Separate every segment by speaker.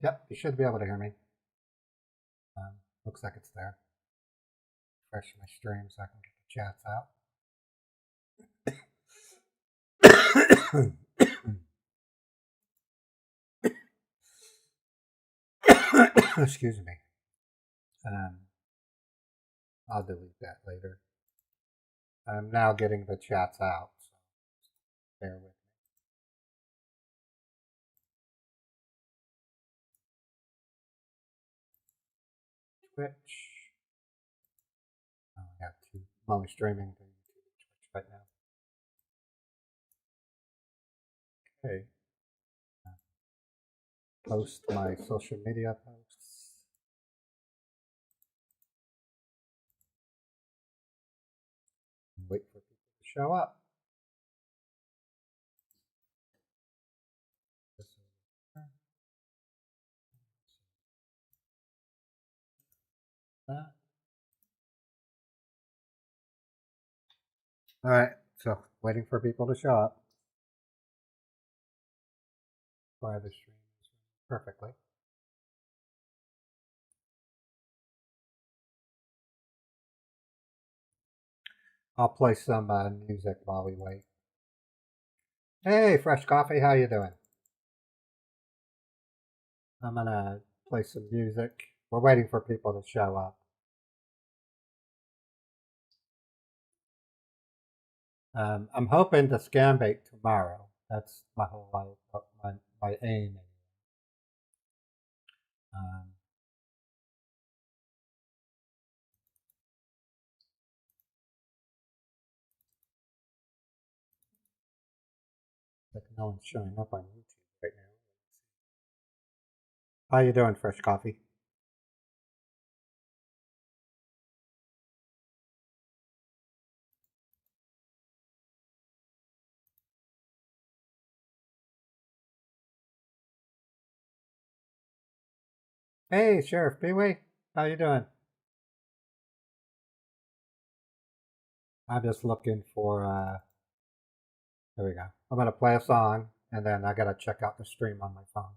Speaker 1: Yep, you should be able to hear me. Looks like it's there. Refresh my stream so I can get the chats out. Excuse me. I'll delete that later. I'm now getting the chats out, so bear with me. Twitch. Oh, I have two. I'm only streaming to YouTube and Twitch right now. Okay. Post my social media posts. And wait for people to show up. That. All right, so waiting for people to show up. Why the stream is running perfectly. I'll play some music while we wait. Hey, Fresh Coffee, how you doing? I'm gonna play some music. We're waiting for people to show up. I'm hoping to scam bait tomorrow. That's my whole life, my aim. Like no one's showing up on YouTube right now. How you doing, Fresh Coffee? Hey, Sheriff Peewee, how you doing? I'm just looking for, there we go. I'm gonna play a song, and then I gotta check out the stream on my phone.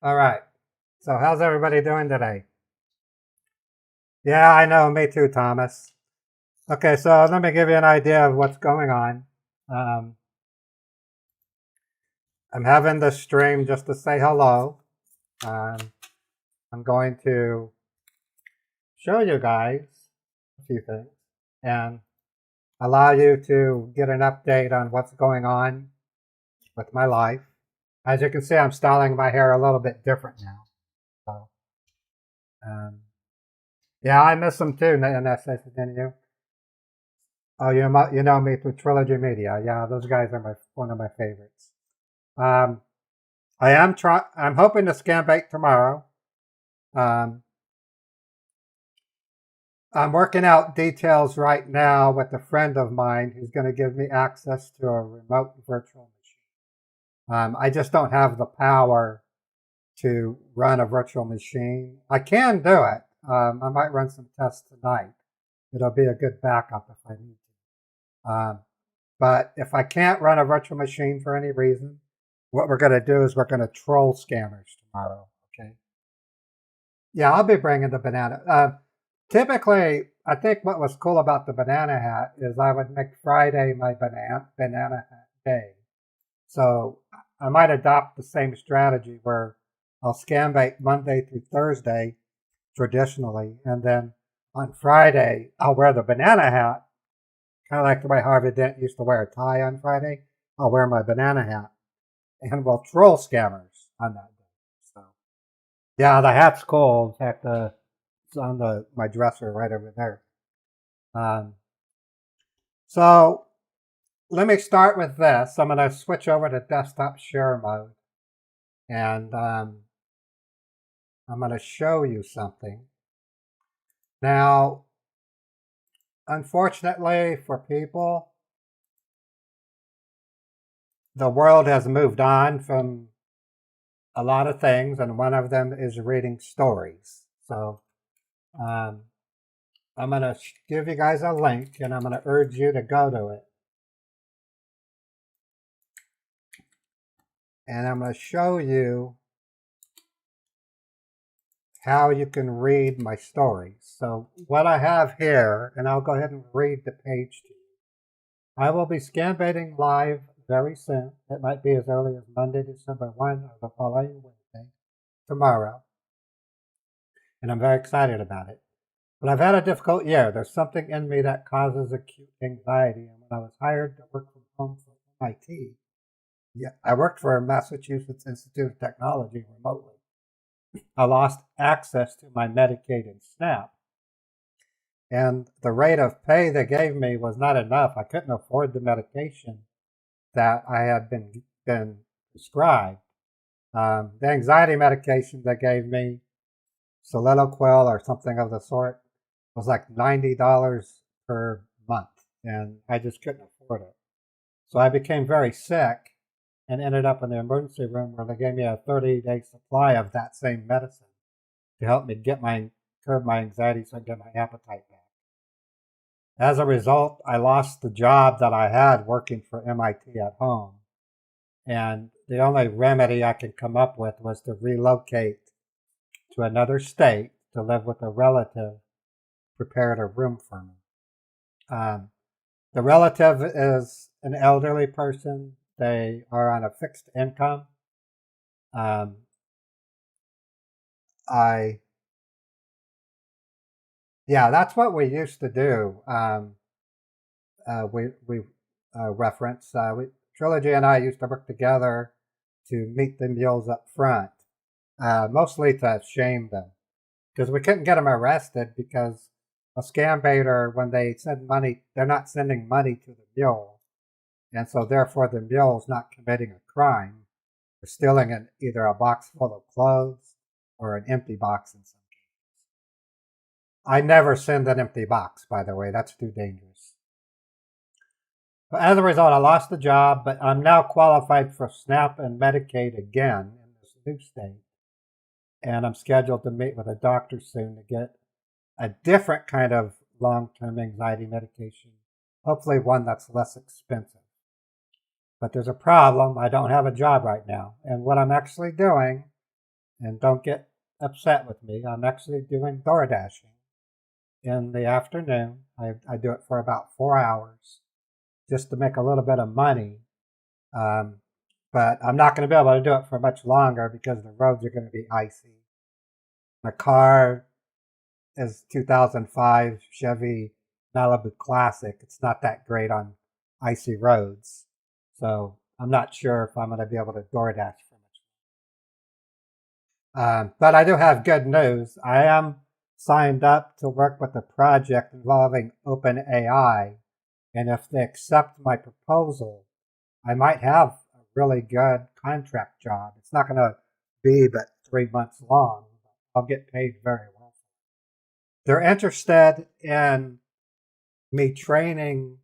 Speaker 1: All right. So how's everybody doing today? Yeah, I know. Me too, Thomas. Okay, so let me give you an idea of what's going on. I'm having this stream just to say hello. I'm going to show you guys a few things. And allow you to get an update on what's going on with my life. As you can see, I'm styling my hair a little bit different now. So, yeah, I miss them too, NSS, didn't you? Oh, you know me through Trilogy Media. Yeah, those guys are one of my favorites. I'm hoping to scam bake tomorrow. Um, I'm working out details right now with a friend of mine who's going to give me access to a remote virtual machine. I just don't have the power to run a virtual machine. I can do it. I might run some tests tonight. It'll be a good backup if I need to. But if I can't run a virtual machine for any reason, what we're going to do is we're going to troll scammers tomorrow. Okay. Yeah, I'll be bringing the banana. Typically, I think what was cool about the banana hat is I would make Friday my banana hat day. So I might adopt the same strategy where I'll scam bake Monday through Thursday traditionally, and then on Friday I'll wear the banana hat, kind of like the way Harvey Dent used to wear a tie on Friday. I'll wear my banana hat, and we'll troll scammers on that day. So yeah, the hat's cool. In fact, it's on my dresser right over there. So let me start with this. I'm going to switch over to desktop share mode, and I'm going to show you something. Now, unfortunately for people, the world has moved on from a lot of things, and one of them is reading stories. So I'm going to give you guys a link, and I'm going to urge you to go to it. And I'm going to show you how you can read my stories. So what I have here, and I'll go ahead and read the page to you. I will be scam baiting live very soon. It might be as early as Monday, December 1, or the following Wednesday, tomorrow. And I'm very excited about it. But I've had a difficult year. There's something in me that causes acute anxiety. And when I was hired to work from home for MIT, I worked for Massachusetts Institute of Technology remotely. I lost access to my Medicaid and SNAP. And the rate of pay they gave me was not enough. I couldn't afford the medication that I had been prescribed. The anxiety medication they gave me, Soliloquil or something of the sort, was like $90 per month, and I just couldn't afford it. So I became very sick and ended up in the emergency room where they gave me a 30-day supply of that same medicine to help me curb my anxiety so I get my appetite back. As a result, I lost the job that I had working for MIT at home. And the only remedy I could come up with was to relocate to another state to live with a relative who prepared a room for me. The relative is an elderly person. They are on a fixed income. Yeah, that's what we used to do. We reference Trilogy and I used to work together to meet the mules up front, mostly to shame them, because we couldn't get them arrested because a scam baiter, when they send money, they're not sending money to the mule, and so therefore the mule's not committing a crime. They're stealing either a box full of clothes or an empty box in some cases. I never send an empty box, by the way. That's too dangerous. But as a result, I lost the job, but I'm now qualified for SNAP and Medicaid again in this new state. And I'm scheduled to meet with a doctor soon to get a different kind of long-term anxiety medication, hopefully one that's less expensive. But there's a problem. I don't have a job right now. And what I'm actually doing, and don't get upset with me, I'm actually doing DoorDashing in the afternoon. I do it for about 4 hours just to make a little bit of money. But I'm not going to be able to do it for much longer because the roads are going to be icy. My car is 2005 Chevy Malibu Classic. It's not that great on icy roads. So I'm not sure if I'm going to be able to DoorDash for much. But I do have good news. I am signed up to work with a project involving OpenAI. And if they accept my proposal, I might have a really good contract job. It's not going to be but 3 months long. I'll get paid very well. They're interested in me training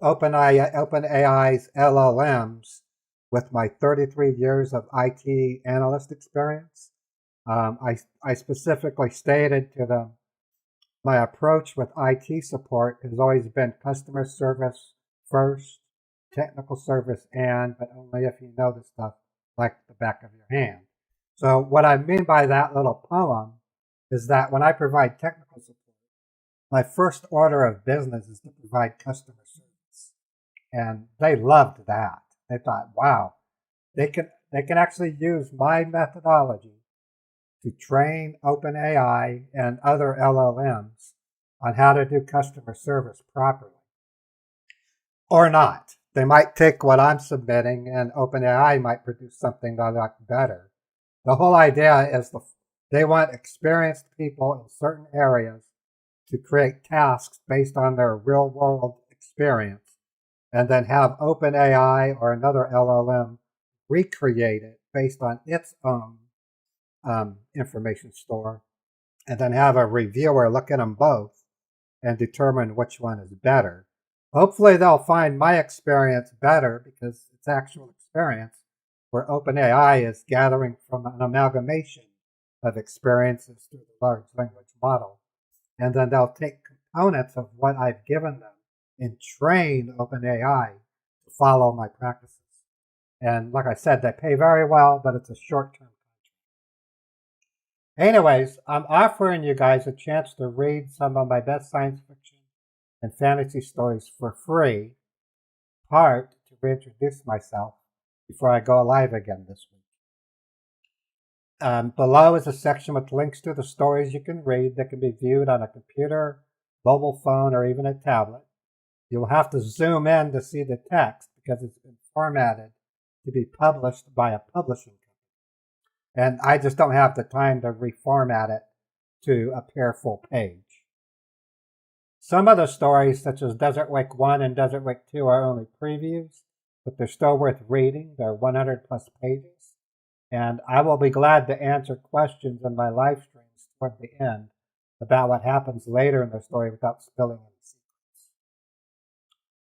Speaker 1: OpenAI's LLMs with my 33 years of IT analyst experience. I specifically stated to them my approach with IT support has always been customer service first, technical service but only if you know the stuff like the back of your hand. So what I mean by that little poem is that when I provide technical support, my first order of business is to provide customer service. And they loved that. They thought, wow, they can actually use my methodology to train OpenAI and other LLMs on how to do customer service properly. Or not. They might take what I'm submitting and OpenAI might produce something they like better. The whole idea is they want experienced people in certain areas to create tasks based on their real world experience and then have OpenAI or another LLM recreate it based on its own information store, and then have a reviewer look at them both and determine which one is better. Hopefully they'll find my experience better because it's actual experience, where OpenAI is gathering from an amalgamation of experiences through the large language model. And then they'll take components of what I've given them and train OpenAI to follow my practices. And like I said, they pay very well, but it's a short-term contract. Anyways, I'm offering you guys a chance to read some of my best science fiction and fantasy stories for free, part to reintroduce myself before I go live again this week. Below is a section with links to the stories you can read that can be viewed on a computer, mobile phone, or even a tablet. You'll have to zoom in to see the text because it's been formatted to be published by a publishing company. And I just don't have the time to reformat it to appear full page. Some of the stories, such as Desert Wake 1 and Desert Wake 2, are only previews, but they're still worth reading. They're 100 plus pages. And I will be glad to answer questions in my live streams toward the end about what happens later in the story without spilling any secrets.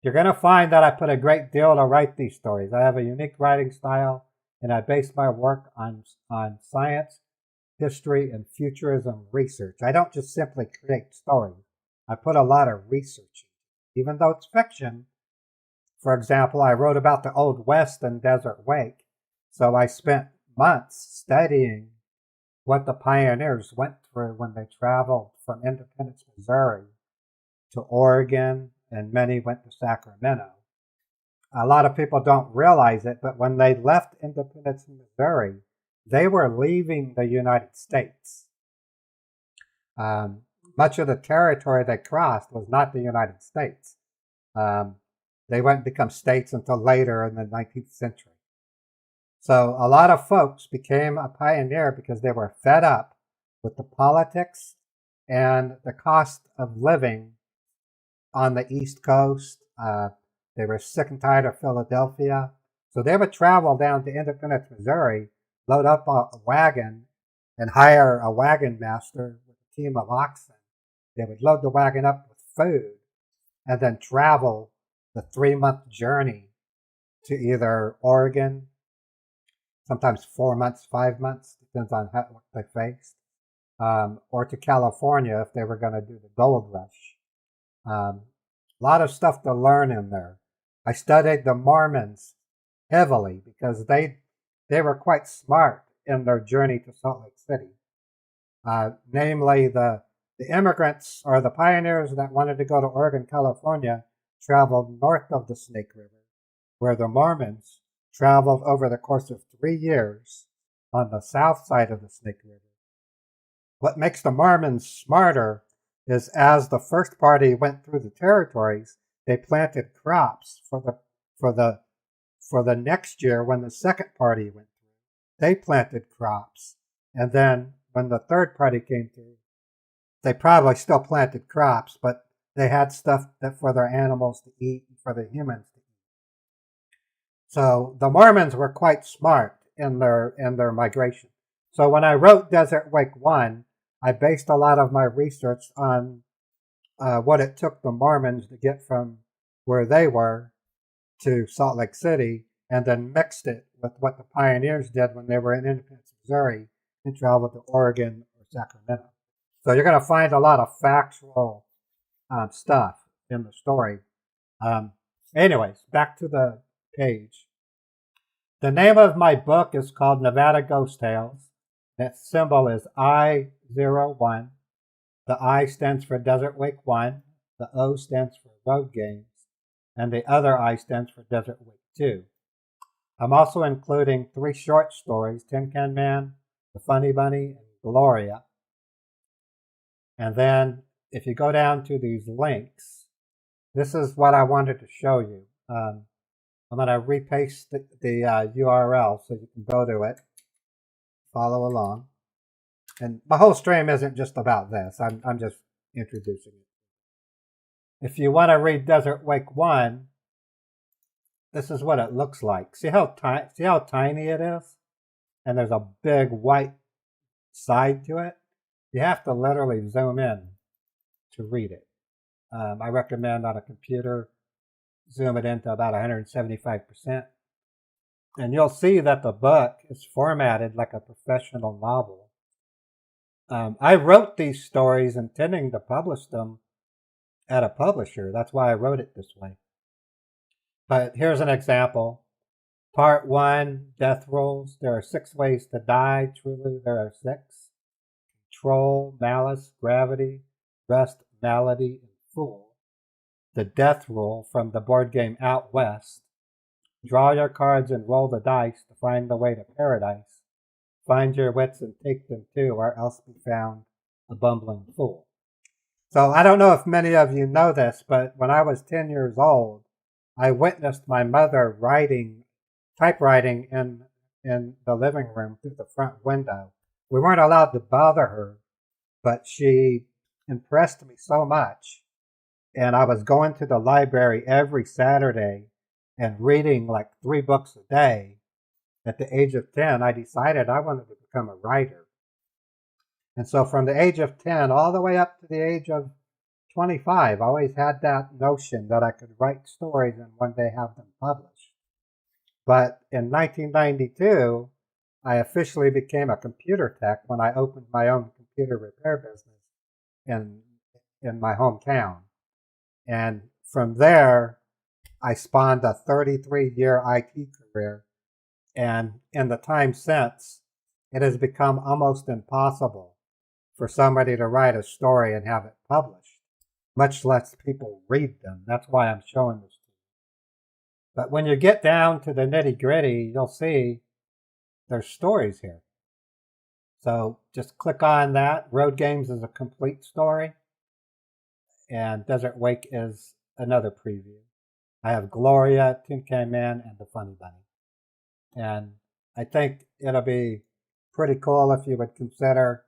Speaker 1: You're going to find that I put a great deal to write these stories. I have a unique writing style, and I base my work on science, history, and futurism research. I don't just simply create stories. I put a lot of research in it. Even though it's fiction, for example, I wrote about the Old West in Desert Wake, so I spent months studying what the pioneers went through when they traveled from Independence, Missouri to Oregon, and many went to Sacramento. A lot of people don't realize it, but when they left Independence, Missouri, they were leaving the United States. Much of the territory they crossed was not the United States. They wouldn't become states until later in the 19th century. So a lot of folks became a pioneer because they were fed up with the politics and the cost of living on the East Coast. They were sick and tired of Philadelphia. So they would travel down to Independence, Missouri, load up a wagon, and hire a wagon master with a team of oxen. They would load the wagon up with food and then travel the 3-month journey to either Oregon, sometimes 4 months, 5 months, depends on what they faced, or to California if they were going to do the gold rush. A lot of stuff to learn in there. I studied the Mormons heavily because they were quite smart in their journey to Salt Lake City. Namely, the immigrants or the pioneers that wanted to go to Oregon, California, traveled north of the Snake River, where the Mormons traveled over the course of 3 years on the south side of the Snake River. What makes the Mormons smarter is as the first party went through the territories, they planted crops for the next year when the second party went through. They planted crops. And then when the third party came through, they probably still planted crops, but they had stuff that for their animals to eat and for the humans to eat. So the Mormons were quite smart in their migration. So when I wrote Desert Wake 1, I based a lot of my research on what it took the Mormons to get from where they were to Salt Lake City, and then mixed it with what the pioneers did when they were in Independence, Missouri, and traveled to Oregon or Sacramento. So you're going to find a lot of factual stuff in the story. Anyways, back to the page. The name of my book is called Nevada Ghost Tales. Its symbol is I01. The I stands for Desert Wake 1. The O stands for Road Games. And the other I stands for Desert Wake 2. I'm also including 3 short stories, Tin Can Man, The Funny Bunny, and Gloria. And then if you go down to these links, this is what I wanted to show you. I'm going to repaste the URL so you can go to it, follow along. And my whole stream isn't just about this. I'm just introducing it. If you want to read Desert Wake 1, this is what it looks like. See how tiny it is? And there's a big white side to it. You have to literally zoom in to read it. I recommend on a computer, zoom it into about 175%. And you'll see that the book is formatted like a professional novel. I wrote these stories intending to publish them at a publisher. That's why I wrote it this way. But here's an example. Part 1, Death Rules. There are 6 ways to die. Truly, there are 6. Control, Malice, Gravity, Rest, Malady, and Fool. The Death Rule from the board game Out West. Draw your cards and roll the dice to find the way to paradise. Find your wits and take them too, or else be found a bumbling fool. So I don't know if many of you know this, but when I was 10 years old, I witnessed my mother typewriting in the living room through the front window. We weren't allowed to bother her, but she impressed me so much. And I was going to the library every Saturday and reading like 3 books a day. At the age of 10, I decided I wanted to become a writer. And so from the age of 10 all the way up to the age of 25, I always had that notion that I could write stories and one day have them published. But in 1992, I officially became a computer tech when I opened my own computer repair business in my hometown. And from there, I spawned a 33-year IT career. And in the time since, it has become almost impossible for somebody to write a story and have it published, much less people read them. That's why I'm showing this to you. But when you get down to the nitty-gritty, you'll see there's stories here. So just click on that. Road Games is a complete story, and Desert Wake is another preview. I have Gloria, Tin Can Man, and The Funny Bunny. And I think it'll be pretty cool if you would consider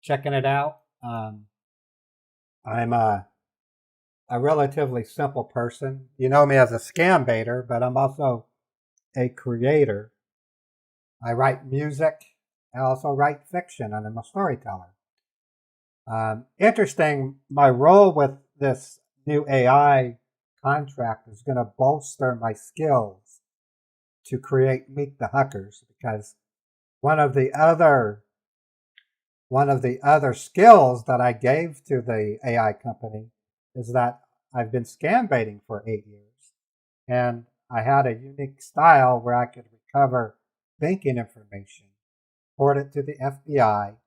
Speaker 1: checking it out. I'm a relatively simple person. You know me as a scam baiter, but I'm also a creator. I write music. I also write fiction, and I'm a storyteller. Interesting, my role with this new AI contract is going to bolster my skills to create Meet the Huckers, because one of the other skills that I gave to the AI company is that I've been scam baiting for 8 years, and I had a unique style where I could recover banking information, report it to the FBI,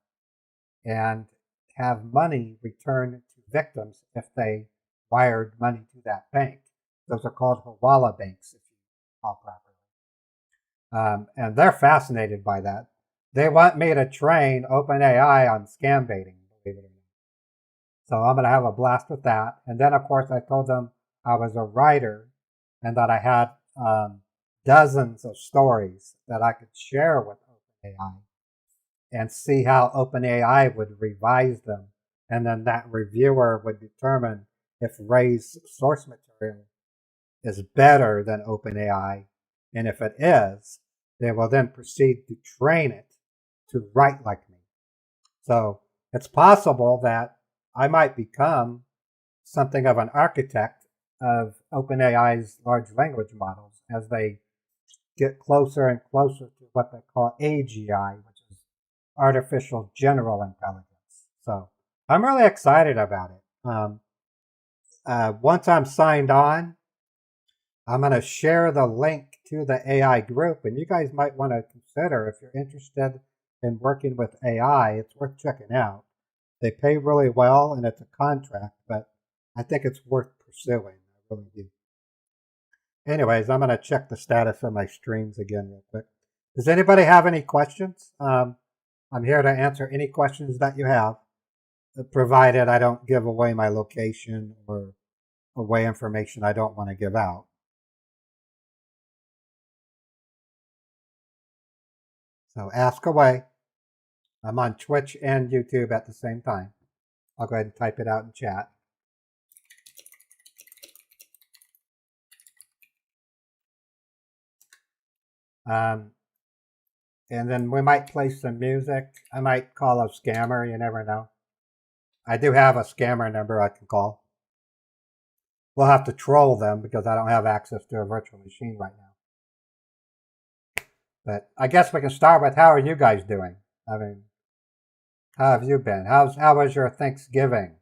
Speaker 1: and have money returned to victims if they wired money to that bank. Those are called Hawala banks, if you call properly. And they're fascinated by that. They want me to train OpenAI on scam baiting, believe it or not. So I'm going to have a blast with that. And then, of course, I told them I was a writer and that I had dozens of stories that I could share with OpenAI and see how OpenAI would revise them. And then that reviewer would determine if Ray's source material is better than OpenAI. And if it is, they will then proceed to train it to write like me. So it's possible that I might become something of an architect of OpenAI's large language models as they get closer and closer to what they call AGI, which is artificial general intelligence. So I'm really excited about it. Once I'm signed on, I'm going to share the link to the AI group, and you guys might want to consider if you're interested in working with AI, it's worth checking out. They pay really well, and it's a contract, but I think it's worth pursuing. I really do. Anyways, I'm going to check the status of my streams again real quick. Does anybody have any questions? I'm here to answer any questions that you have, provided I don't give away my location or away information I don't want to give out. So ask away. I'm on Twitch and YouTube at the same time. I'll go ahead and type it out in chat. And then we might play some music. I might call a scammer, you never know. I do have a scammer number I can call. We'll have to troll them because I don't have access to a virtual machine right now. But I guess we can start with how are you guys doing? I mean, how have you been? How was your Thanksgiving?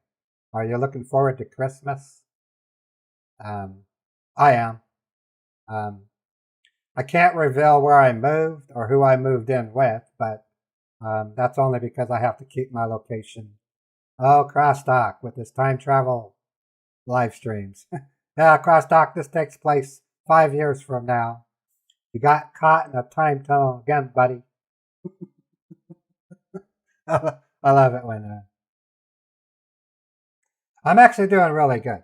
Speaker 1: Are you looking forward to Christmas? I am. I can't reveal where I moved or who I moved in with, but that's only because I have to keep my location. Oh, Crosstalk with his time travel live streams. Yeah, Crosstalk, this takes place 5 years from now. You got caught in a time tunnel again, buddy. I love it when I'm actually doing really good.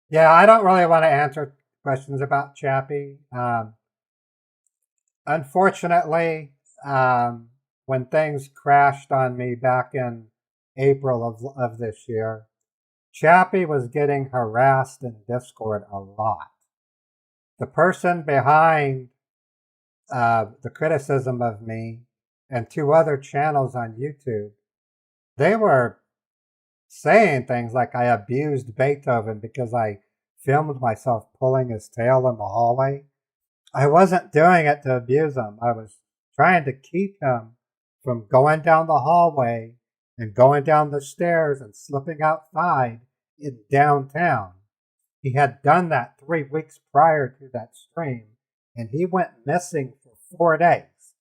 Speaker 1: Yeah, I don't really want to answer questions about Chappie. Unfortunately, when things crashed on me back in April of this year, Chappie was getting harassed in Discord a lot. The person behind the criticism of me and 2 other channels on YouTube, they were saying things like I abused Beethoven because I filmed myself pulling his tail in the hallway. I wasn't doing it to abuse him. I was trying to keep him from going down the hallway and going down the stairs and slipping outside in downtown. He had done that 3 weeks prior to that stream, and he went missing for 4 days.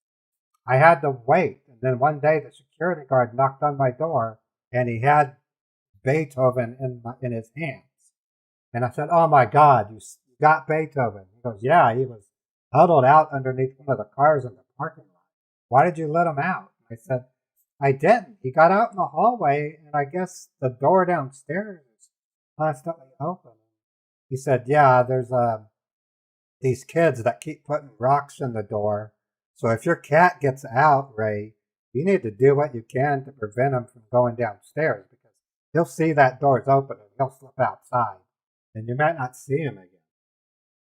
Speaker 1: I had to wait, and then one day the security guard knocked on my door, and he had Beethoven in his hands. And I said, "Oh my God, you got Beethoven." He goes, "Yeah, he was huddled out underneath one of the cars in the parking lot. Why did you let him out?" I said, "I didn't. He got out in the hallway, and I guess the door downstairs is constantly open." He said, "Yeah, there's these kids that keep putting rocks in the door. So if your cat gets out, Ray, you need to do what you can to prevent him from going downstairs because he'll see that door's open and he'll slip outside, and you might not see him again."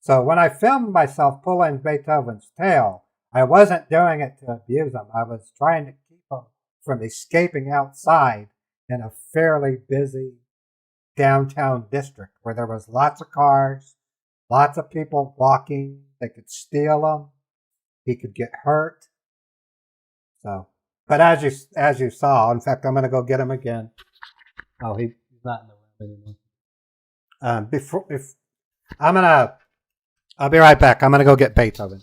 Speaker 1: So when I filmed myself pulling Beethoven's tail, I wasn't doing it to abuse him. I was trying to keep him from escaping outside in a fairly busy downtown district where there was lots of cars, lots of people walking. They could steal him. He could get hurt. So, but as you saw, in fact, I'm going to go get him again. Oh, he's not in the room anymore. Before if I'll be right back. I'm going to go get Beethoven.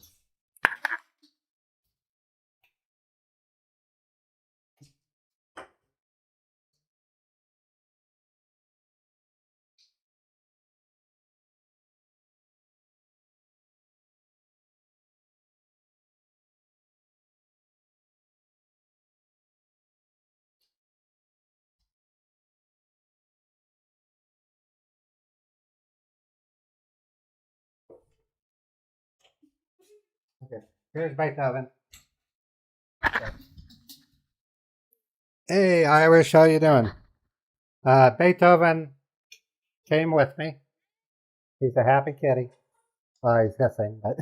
Speaker 1: Okay, here's Beethoven. Hey, Irish, how you doing? Beethoven came with me. He's a happy kitty. Well, he's hissing, but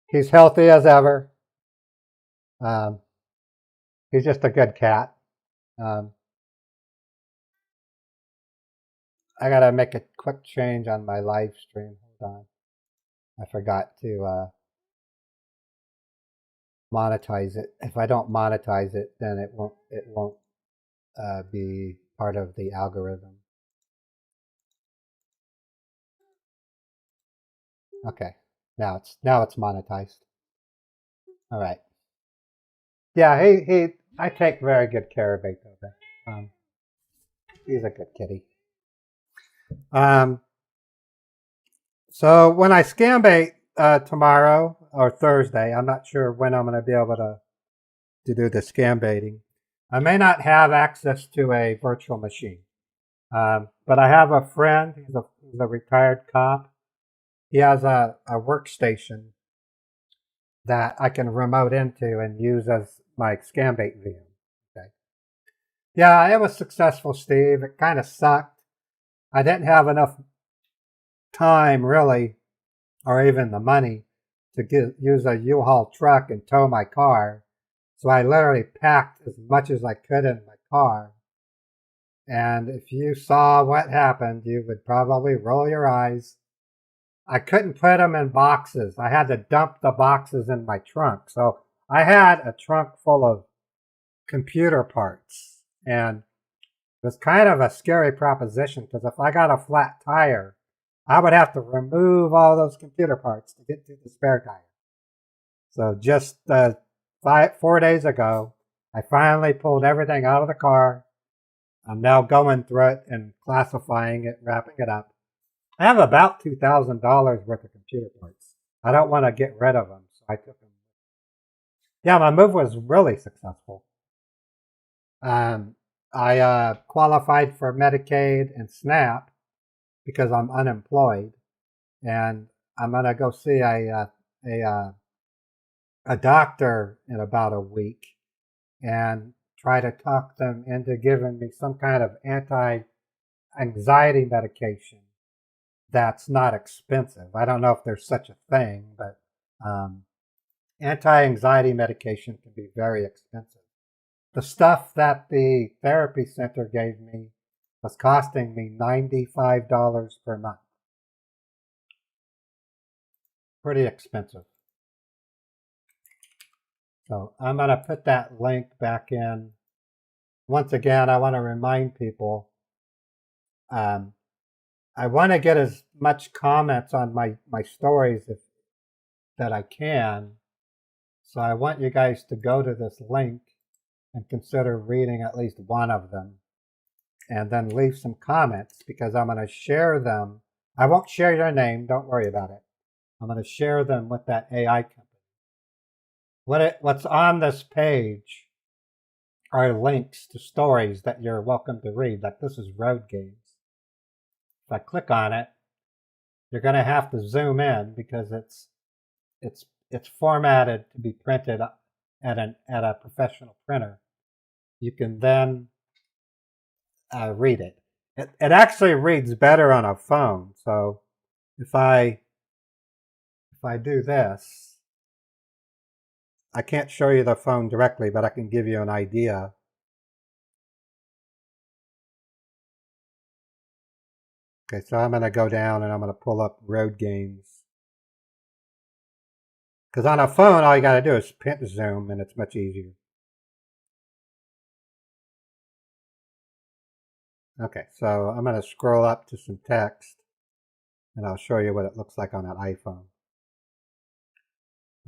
Speaker 1: he's healthy as ever. Um, he's just a good cat. Um, I gotta make a quick change on my live stream. Hold on. I forgot to monetize it. If I don't monetize it, then it won't be part of the algorithm. Okay, now it's monetized. All right. Yeah, he I take very good care of Beethoven. Um, he's a good kitty. Um, so when I scam bait tomorrow or Thursday, I'm not sure when I'm going to be able to do the scam baiting. I may not have access to a virtual machine, but I have a friend. He's a retired cop. He has a workstation that I can remote into and use as my scam bait VM. Okay. Yeah, it was successful, Steve. It kind of sucked. I didn't have enough time, really, or even the money to use a U-Haul truck and tow my car. So I literally packed as much as I could in my car. And if you saw what happened, you would probably roll your eyes. I couldn't put them in boxes. I had to dump the boxes in my trunk. So I had a trunk full of computer parts. And it was kind of a scary proposition because if I got a flat tire, I would have to remove all those computer parts to get to the spare tire. So just 4 days ago, I finally pulled everything out of the car. I'm now going through it and classifying it, wrapping it up. I have about $2,000 worth of computer parts. I don't want to get rid of them, so I took them. Yeah, my move was really successful. I qualified for Medicaid and SNAP because I'm unemployed, and I'm gonna go see a doctor in about a week and try to talk them into giving me some kind of anti-anxiety medication that's not expensive. I don't know if there's such a thing, but anti-anxiety medication can be very expensive. The stuff that the therapy center gave me was costing me $95 per month. Pretty expensive. So I'm going to put that link back in. Once again, I want to remind people, I want to get as much comments on my stories that I can. So I want you guys to go to this link and consider reading at least one of them. And then leave some comments because I'm going to share them. I won't share your name. Don't worry about it. I'm going to share them with that AI company. What's on this page are links to stories that you're welcome to read. Like this is Road Games. If I click on it, you're going to have to zoom in because it's formatted to be printed at a professional printer. You can then read it. It actually reads better on a phone. So if I do this, I can't show you the phone directly, but I can give you an idea. Okay, so I'm going to go down and I'm going to pull up Road Games. Because on a phone, all you got to do is pinch zoom and it's much easier. Okay, so I'm going to scroll up to some text and I'll show you what it looks like on an iPhone.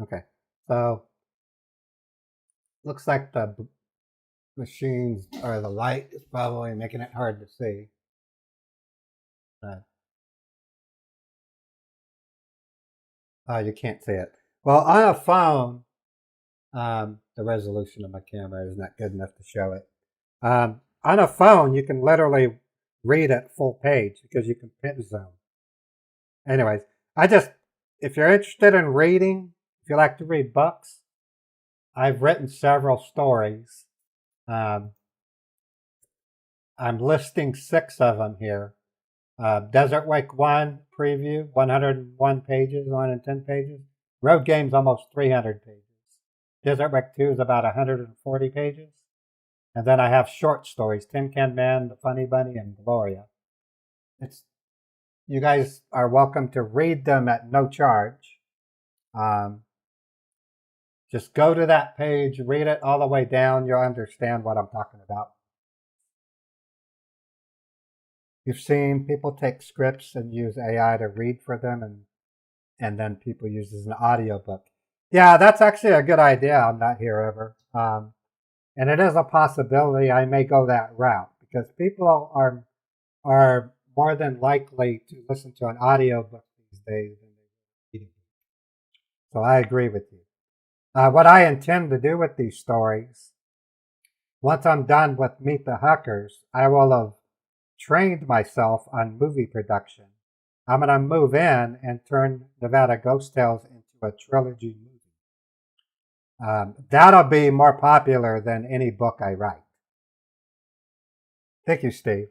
Speaker 1: Okay, so looks like the machines or the light is probably making it hard to see. You can't see it. Well, on a phone, the resolution of my camera is not good enough to show it. On a phone, you can literally read it full page because you can pinch zoom. Anyways, I just if you're interested in reading, if you like to read books, I've written several stories. I'm listing 6 of them here. Desert Wake 1 preview, 101 pages, 110 pages. Road Game's almost 300 pages. Desert Wreck 2 is about 140 pages. And then I have short stories, Tin Can Man, The Funny Bunny, and Gloria. You guys are welcome to read them at no charge. Just go to that page, read it all the way down. You'll understand what I'm talking about. You've seen people take scripts and use AI to read for them, and then people use it as an audiobook. Yeah, that's actually a good idea. I'm not here ever. And it is a possibility I may go that route because people are more than likely to listen to an audiobook these days than they read a book. So I agree with you. What I intend to do with these stories, once I'm done with Meet the Huckers, I will have trained myself on movie production. I'm going to move in and turn Nevada Ghost Tales into a trilogy movie. That'll be more popular than any book I write. Thank you, Steve.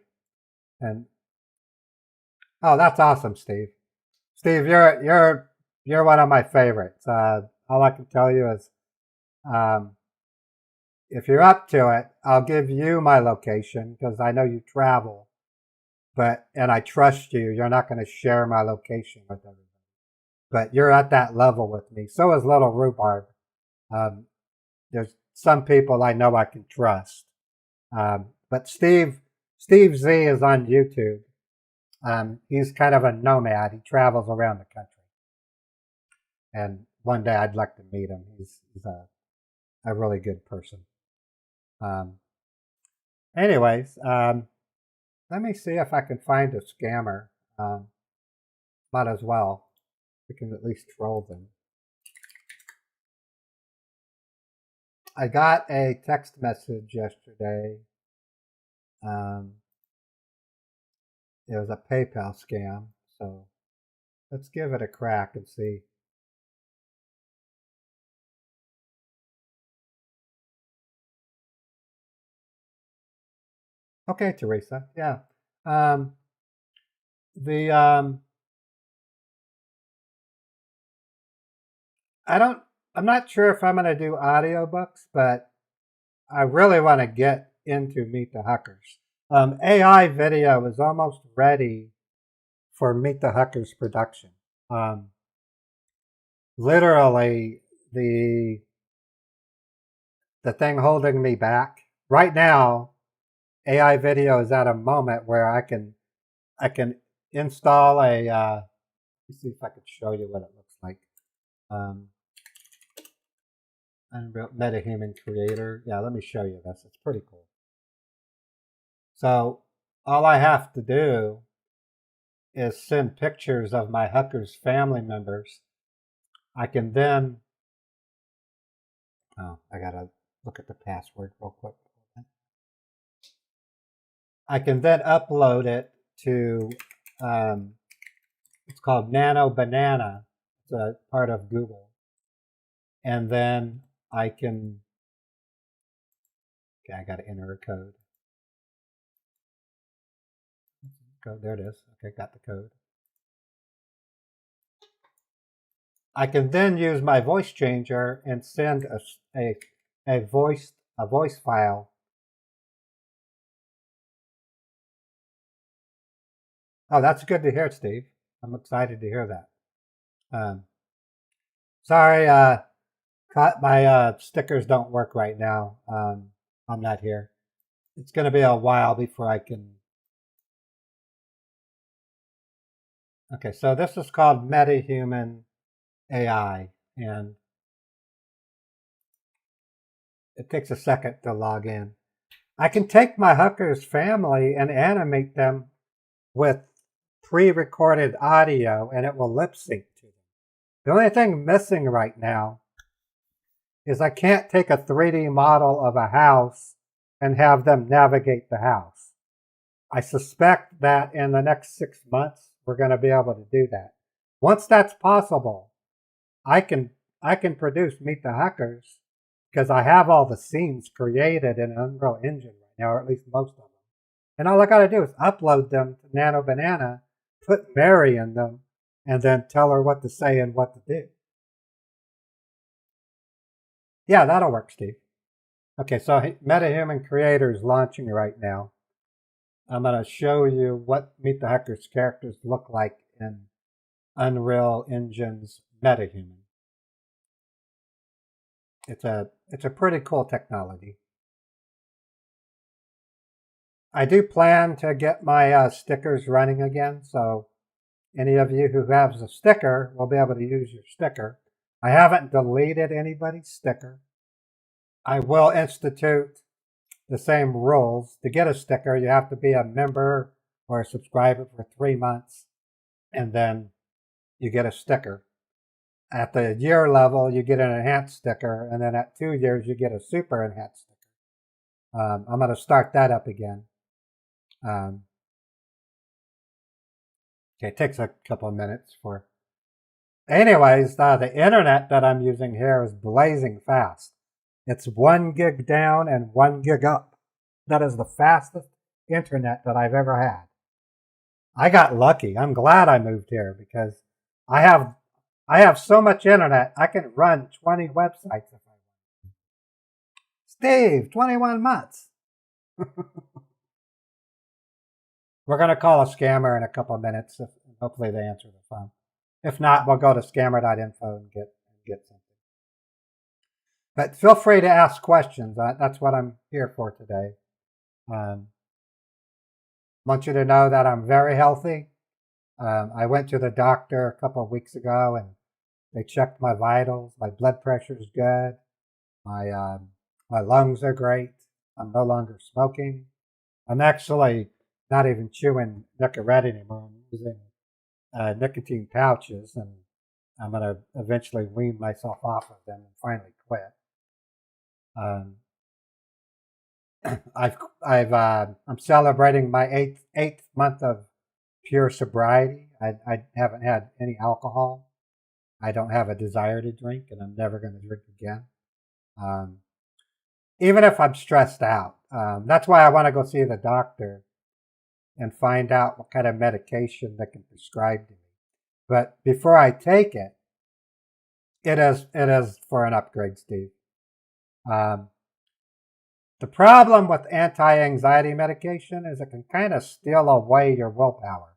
Speaker 1: And oh, that's awesome, Steve. Steve, you're one of my favorites. All I can tell you is, if you're up to it, I'll give you my location because I know you travel. And I trust you. You're not going to share my location with everybody. But you're at that level with me. So is Little Rhubarb. There's some people I know I can trust. But Steve Z is on YouTube. He's kind of a nomad. He travels around the country. And one day I'd like to meet him. He's a really good person. Anyways, let me see if I can find a scammer. Might as well. We can at least troll them. I got a text message yesterday. It was a PayPal scam, so let's give it a crack and see. Okay, Teresa. Yeah. I'm not sure if I'm going to do audiobooks, but I really want to get into Meet the Huckers. AI video is almost ready for Meet the Huckers production. Literally, the thing holding me back right now, AI video is at a moment where I can install a. Let me see if I can show you what it looks like. Unreal MetaHuman Creator. Yeah, let me show you this. It's pretty cool. So all I have to do is send pictures of my Huckers family members. I can then, I gotta look at the password real quick. I can then upload it to, it's called Nano Banana. It's a part of Google. And then I can, okay, I gotta enter a code. There it is. Okay, got the code. I can then use my voice changer and send a voice file. Oh, that's good to hear, Steve. I'm excited to hear that. Sorry, my stickers don't work right now. I'm not here. It's going to be a while before I can. Okay, so this is called MetaHuman AI, and it takes a second to log in. I can take my Huckers family and animate them with pre-recorded audio, and it will lip sync to them. The only thing missing right now is I can't take a 3D model of a house and have them navigate the house. I suspect that in the next 6 months, we're going to be able to do that. Once that's possible, I can produce Meet the Hackers because I have all the scenes created in Unreal Engine right now, or at least most of them. And all I got to do is upload them to Nano Banana, put Mary in them, and then tell her what to say and what to do. Yeah, that'll work, Steve. Okay, so MetaHuman Creator is launching right now. I'm going to show you what Meet the Hackers characters look like in Unreal Engine's MetaHuman. It's a pretty cool technology. I do plan to get my stickers running again, so any of you who has a sticker will be able to use your sticker. I haven't deleted anybody's sticker. I will institute the same rules. To get a sticker, you have to be a member or a subscriber for 3 months, and then you get a sticker. At the year level, you get an enhanced sticker, and then at 2 years, you get a super enhanced sticker. I'm going to start that up again. Okay, it takes a couple of minutes for... Anyways, the internet that I'm using here is blazing fast. It's 1 gig down and 1 gig up. That is the fastest internet that I've ever had. I got lucky. I'm glad I moved here because I have so much internet, I can run 20 websites if I want. Steve, 21 months. We're going to call a scammer in a couple of minutes. Hopefully they answer the phone. If not, we'll go to scammer.info and get something. But feel free to ask questions. That's what I'm here for today. I want you to know that I'm very healthy. I went to the doctor a couple of weeks ago and they checked my vitals. My blood pressure is good. My lungs are great. I'm no longer smoking. I'm actually not even chewing Nicorette anymore. I'm using nicotine pouches, and I'm going to eventually wean myself off of them and finally quit. I'm celebrating my eighth month of pure sobriety. I haven't had any alcohol. I don't have a desire to drink, and I'm never going to drink again. Even if I'm stressed out. That's why I want to go see the doctor and find out what kind of medication they can prescribe to me. But before I take it, it is for an upgrade, Steve. The problem with anti-anxiety medication is it can kind of steal away your willpower.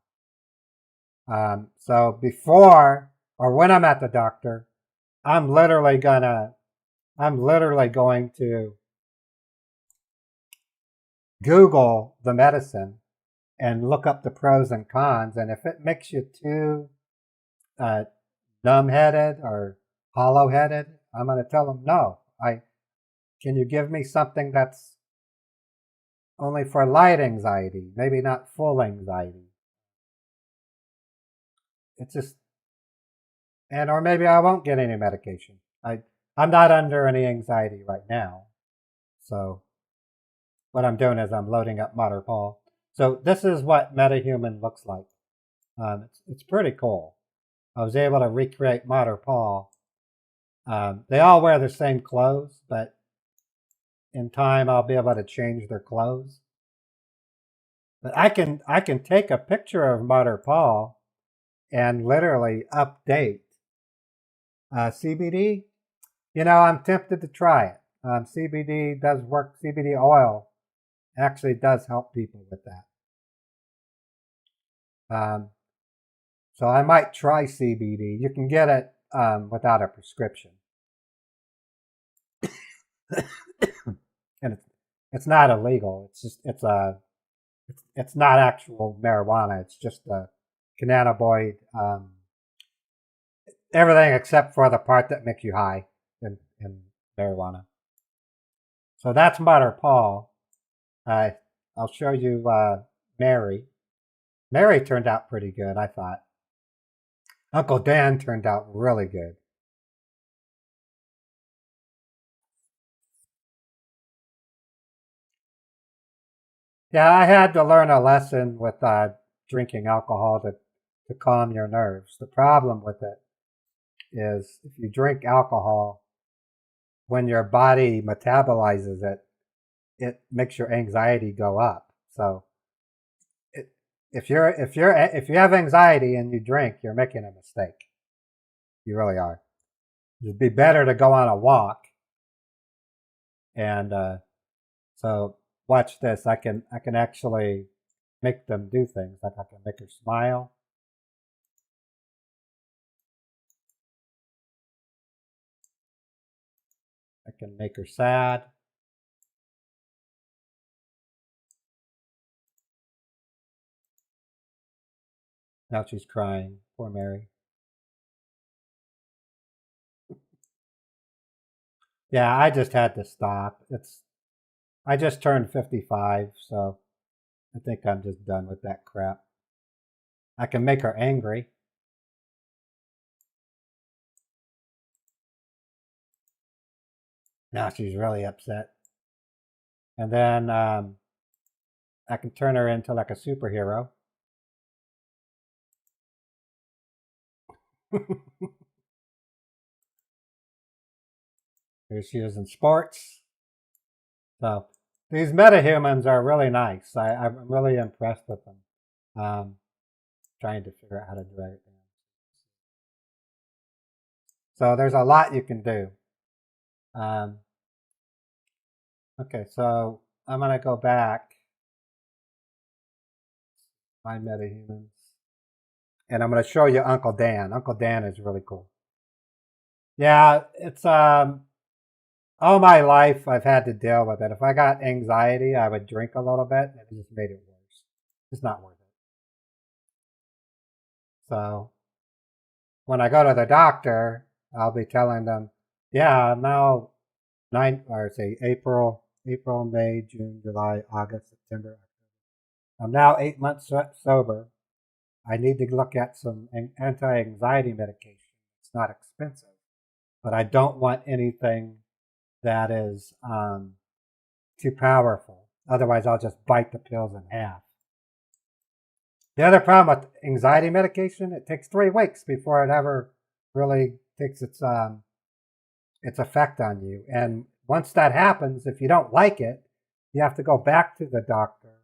Speaker 1: So before or when I'm at the doctor, I'm literally going to Google the medicine and look up the pros and cons. And if it makes you too numb-headed or hollow-headed, I'm going to tell them, no, can you give me something that's only for light anxiety, maybe not full anxiety? It's just, or maybe I won't get any medication. I'm not under any anxiety right now. So what I'm doing is I'm loading up Matterpall. So this is what MetaHuman looks like. It's pretty cool. I was able to recreate Matterpall. They all wear the same clothes, but in time I'll be able to change their clothes. But I can take a picture of Matterpall and literally update CBD. You know, I'm tempted to try it. CBD does work. CBD oil actually does help people with that. So I might try CBD. You can get it without a prescription. And it's not illegal. It's just it's not actual marijuana. It's just a cannabinoid, everything except for the part that makes you high in marijuana. So that's Matterpall. I'll show you Mary. Mary turned out pretty good, I thought. Uncle Dan turned out really good. Yeah, I had to learn a lesson with drinking alcohol to calm your nerves. The problem with it is if you drink alcohol, when your body metabolizes it, it makes your anxiety go up. So if you have anxiety and you drink, you're making a mistake. You really are. It'd be better to go on a walk. And so watch this. I can actually make them do things. Like I can make her smile. I can make her sad. Now she's crying. Poor Mary. Yeah, I just had to stop. I just turned 55, so I think I'm just done with that crap. I can make her angry. Now she's really upset. And then I can turn her into like a superhero. Here she is in sports. So these metahumans are really nice. I'm really impressed with them. Trying to figure out how to drag it down. So there's a lot you can do. Okay, so I'm going to go back. My metahumans. And I'm going to show you Uncle Dan. Uncle Dan is really cool. Yeah, it's all my life I've had to deal with it. If I got anxiety, I would drink a little bit, and it just made it worse. It's not worth it. So when I go to the doctor, I'll be telling them, yeah, I'm now April, May, June, July, August, September. I'm now 8 months sober. I need to look at some anti-anxiety medication. It's not expensive, but I don't want anything that is too powerful. Otherwise, I'll just bite the pills in half. The other problem with anxiety medication, it takes 3 weeks before it ever really takes its effect on you. And once that happens, if you don't like it, you have to go back to the doctor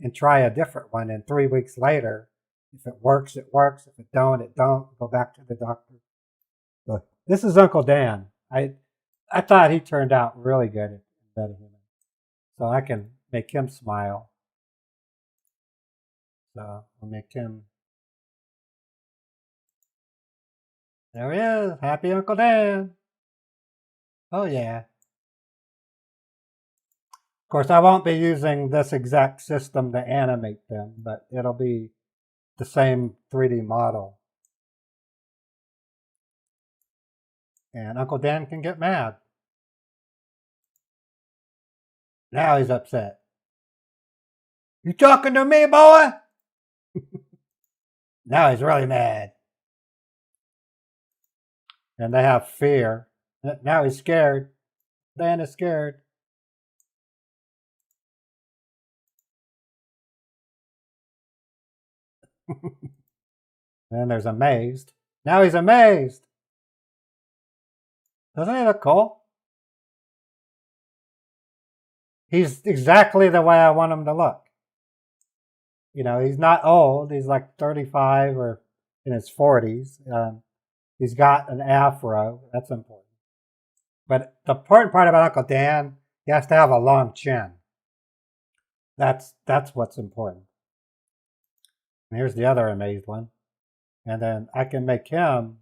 Speaker 1: and try a different one. And 3 weeks later, if it works, it works. If it don't, it don't. Go back to the doctor. So this is Uncle Dan. I thought he turned out really good at MetaHuman. So I can make him smile. So I'll make him. There he is. Happy Uncle Dan. Oh, yeah. Of course, I won't be using this exact system to animate them, but it'll be the same 3D model. And Uncle Dan can get mad. Now he's upset. You talking to me, boy? Now he's really mad. And they have fear. Now he's scared. Dan is scared. Then there's amazed. Now he's amazed. Doesn't he look cool? He's exactly the way I want him to look. You know, he's not old. He's like 35 or in his 40s. He's got an afro. That's important. But the important part about Uncle Dan, he has to have a long chin. That's what's important. And here's the other amazed one. And then I can make him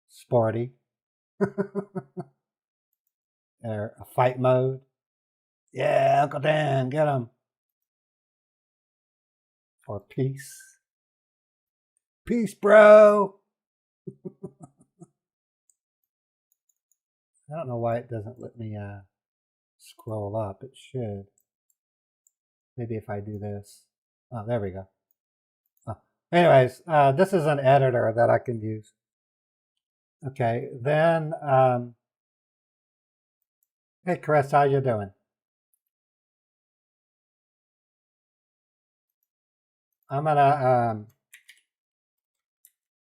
Speaker 1: sporty. Or a fight mode. Yeah, Uncle Dan, get him. Or peace. Peace, bro. I don't know why it doesn't let me scroll up. It should. Maybe if I do this. Oh, there we go. Oh. Anyways, this is an editor that I can use. Okay, then, hey Chris, how you doing? I'm gonna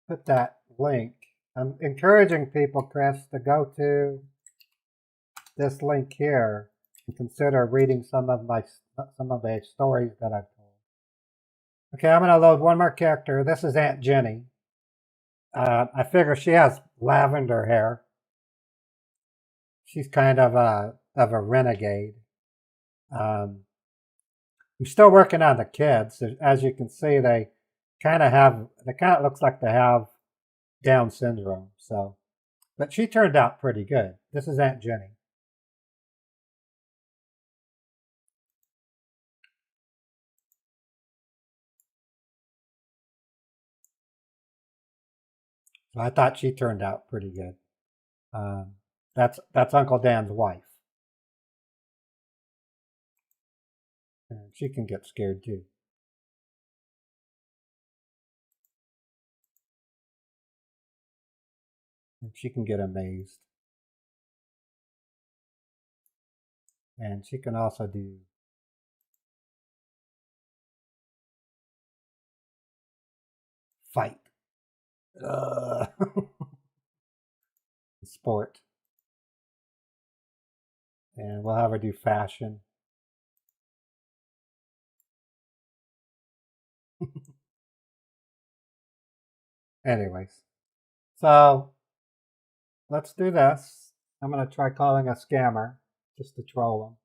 Speaker 1: put that link. I'm encouraging people, Chris, to go to this link here and consider reading some of the stories that I've told. Okay, I'm going to load one more character. This is Aunt Jenny. I figure she has lavender hair. She's kind of a renegade. I'm still working on the kids. As you can see, they kind of looks like they have Down syndrome. So, but she turned out pretty good. This is Aunt Jenny. So I thought she turned out pretty good. That's Uncle Dan's wife. And she can get scared too. And she can get amazed. And she can also do fight. Sport. And we'll have her do fashion. Anyways, so let's do this. I'm going to try calling a scammer just to troll him.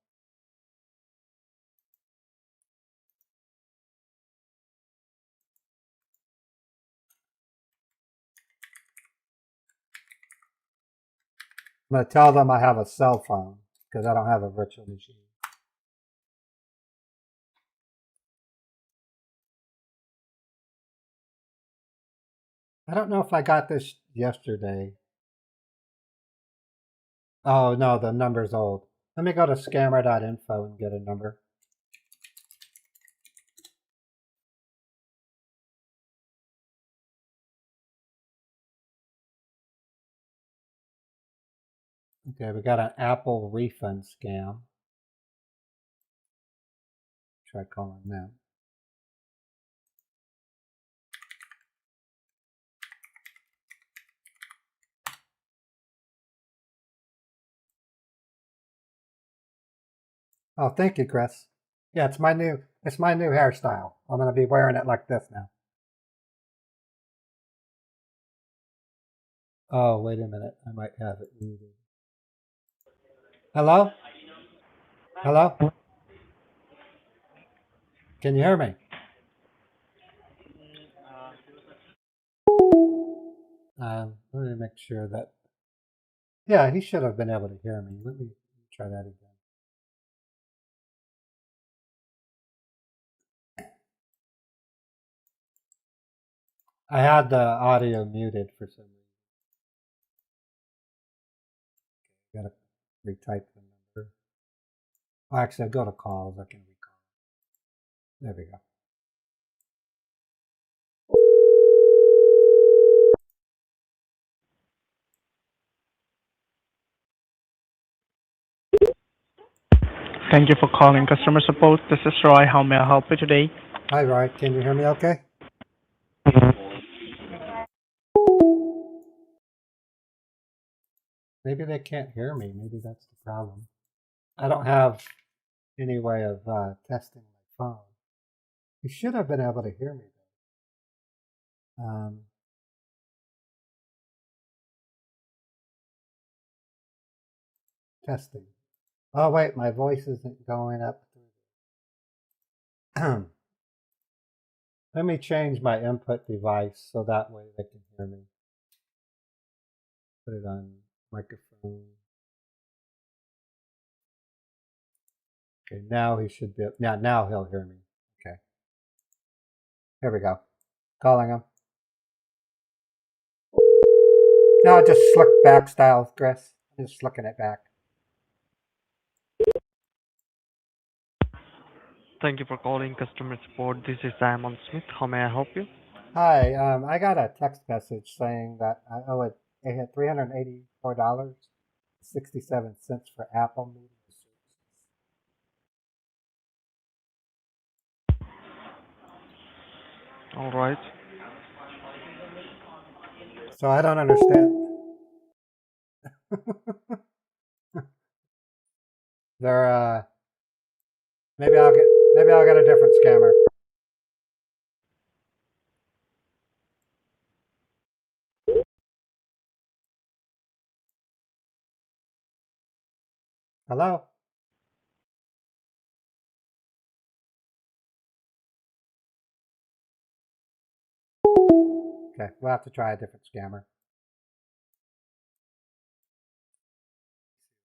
Speaker 1: I'm going to tell them I have a cell phone because I don't have a virtual machine. I don't know if I got this yesterday. Oh, no, the number's old. Let me go to scammer.info and get a number. Okay, we got an Apple refund scam. Try calling them. Oh, thank you, Chris. Yeah, it's my new hairstyle. I'm gonna be wearing it like this now. Oh, wait a minute. I might have it muted. Hello? Hello? Can you hear me? Let me make sure that. Yeah, he should have been able to hear me. Let me try that again. I had the audio muted for some reason. Okay, gotta retype the number. Oh, actually, I'll go to calls. I can recall. There we go.
Speaker 2: Thank you for calling customer support. This is Roy. How may I help you today?
Speaker 1: Hi, Roy. Can you hear me okay? Maybe they can't hear me. Maybe that's the problem. I don't have any way of testing my phone. You should have been able to hear me though. Testing. Oh wait, my voice isn't going up. Let me change my input device so that way they can hear me. Put it on microphone. Okay, now he should be. Yeah, now he'll hear me. Okay. Here we go. Calling him. No, just slick back style, Chris. I'm just slicking it back.
Speaker 2: Thank you for calling customer support. This is Simon Smith. How may I help you?
Speaker 1: Hi, I got a text message saying that I owe it. I had $384.67 for Apple Media Services.
Speaker 2: All right.
Speaker 1: So I don't understand. They're maybe I'll get a different scammer. Hello? Okay, we'll have to try a different scammer.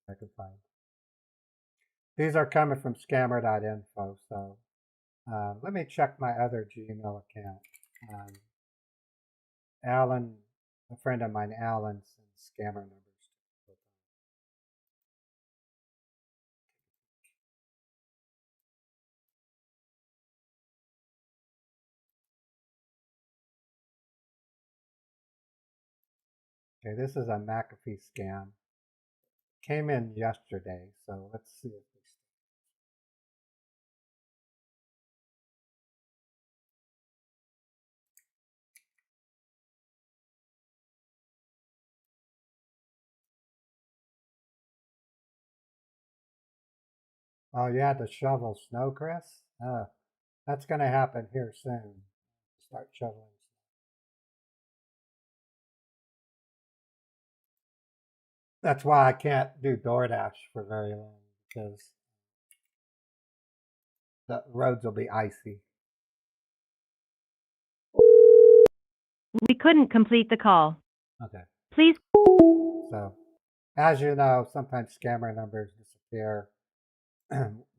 Speaker 1: I can find. These are coming from scammer.info, so let me check my other Gmail account. Alan, a friend of mine, Alan, sends scammer numbers. Okay, this is a McAfee scam. Came in yesterday, so let's see if this. Oh, you had to shovel snow, Chris? That's going to happen here soon. Start shoveling. That's why I can't do DoorDash for very long, because the roads will be icy.
Speaker 3: We couldn't complete the call.
Speaker 1: Okay.
Speaker 3: Please.
Speaker 1: So, as you know, sometimes scammer numbers disappear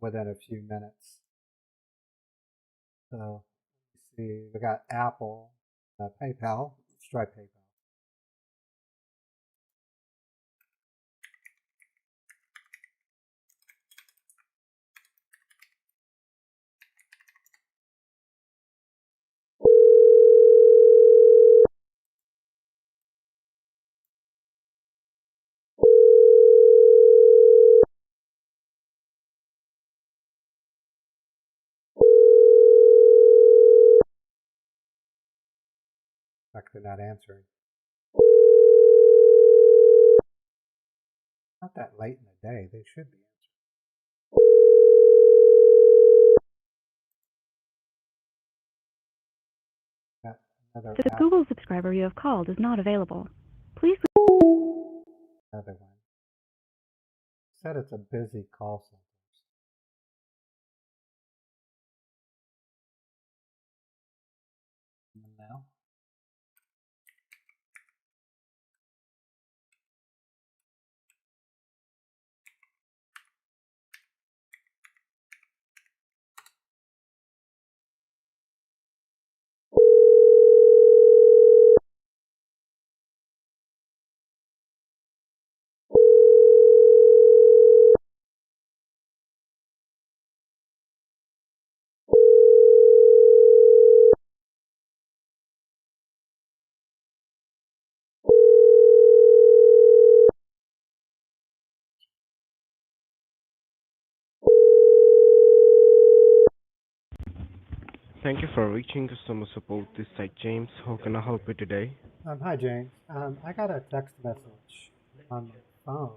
Speaker 1: within a few minutes. So, let's see, we got Apple, PayPal. Let's try PayPal. Like they're not answering. Not that late in the day, they should be answering. Another
Speaker 3: The Google subscriber you have called is not available. Please.
Speaker 1: another one. Said it's a busy call center. Now.
Speaker 4: Thank you for reaching customer support. This side James. How can I help you today?
Speaker 1: Hi, James. I got a text message on my phone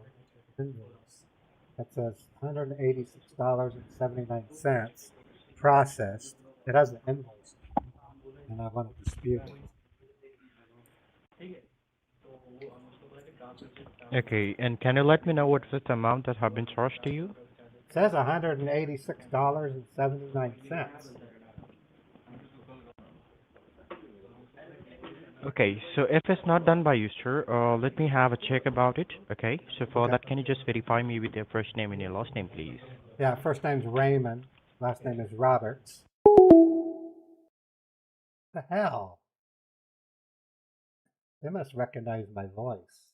Speaker 1: that says $186.79 processed. It has an invoice, and I want to dispute it.
Speaker 5: Okay, and can you let me know what is the amount that have been charged to you?
Speaker 1: It says $186.79.
Speaker 5: Okay, so if it's not done by you, sir, let me have a check about it. Okay, so for
Speaker 1: Okay.
Speaker 5: that, can you just verify me with your first name and your last name, please?
Speaker 1: Yeah, first name's Raymond, last name is Roberts. The hell? They must recognize my voice.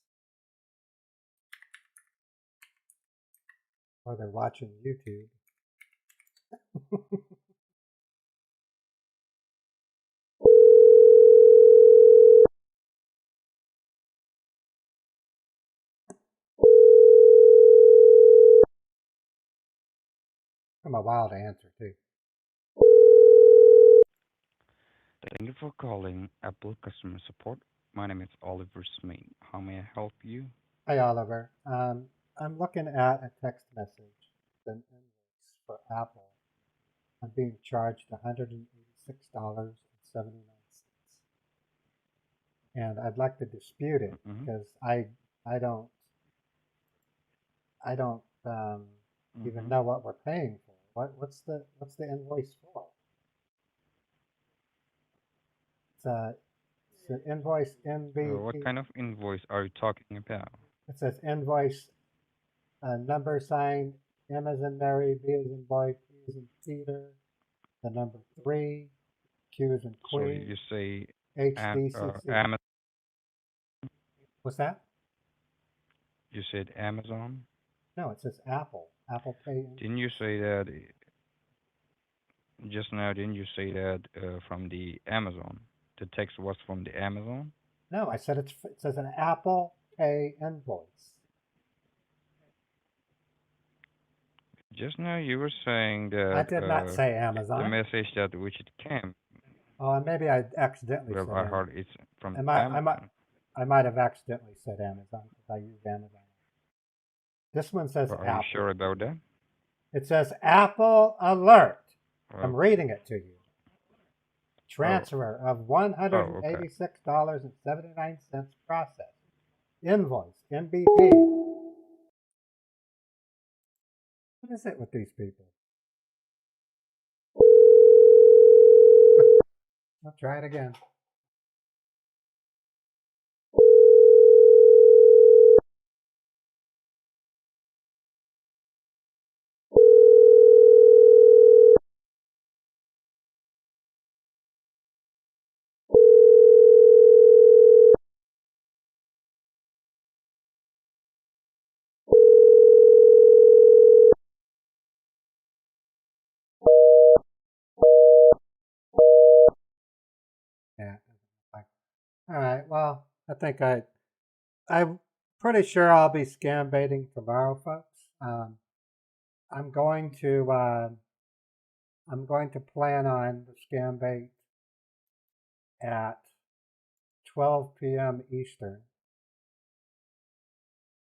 Speaker 1: Or they're watching YouTube. I'm a wild answer too.
Speaker 6: Thank you for calling Apple customer support. My name is Oliver Smith. How may I help you?
Speaker 1: Hi, Oliver. I'm looking at a text message, an invoice for Apple. I'm being charged $186.79. And I'd like to dispute it
Speaker 6: Mm-hmm.
Speaker 1: because I don't even
Speaker 6: Mm-hmm.
Speaker 1: know what we're paying for. What's the invoice for? It's an invoice
Speaker 6: What
Speaker 1: NBP.
Speaker 6: kind of invoice are you talking about?
Speaker 1: It says invoice number sign M as in Mary, B as in boy, P as in Peter, the number 3, Q as in
Speaker 6: So
Speaker 1: Queen,
Speaker 6: you say
Speaker 1: HDCC.
Speaker 6: Amazon.
Speaker 1: What's that?
Speaker 6: You said Amazon.
Speaker 1: No, it says Apple. Apple Pay.
Speaker 6: Didn't you say that just now? Didn't you say that from the Amazon? The text was from the Amazon.
Speaker 1: No, I said it says an Apple Pay invoice.
Speaker 6: Just now you were saying
Speaker 1: I
Speaker 6: that
Speaker 1: did not say
Speaker 6: the
Speaker 1: Amazon.
Speaker 6: message that which it came.
Speaker 1: Oh, and maybe I accidentally
Speaker 6: Well,
Speaker 1: said
Speaker 6: I
Speaker 1: Amazon.
Speaker 6: heard it's from
Speaker 1: I might, I might,
Speaker 6: Amazon.
Speaker 1: I might have accidentally said Amazon because I use Amazon. This one says
Speaker 6: But are you
Speaker 1: Apple.
Speaker 6: sure about that?
Speaker 1: It says Apple Alert. I'm
Speaker 6: Well,
Speaker 1: reading it to you.
Speaker 6: oh,
Speaker 1: Transfer of
Speaker 6: oh, okay.
Speaker 1: $186.79 process. Invoice, NBP. What is it with these people? I'll try it again. Yeah. All right. Well, I think I'm pretty sure I'll be scam baiting tomorrow, folks. I'm going to plan on the scam bait at 12 p.m. Eastern.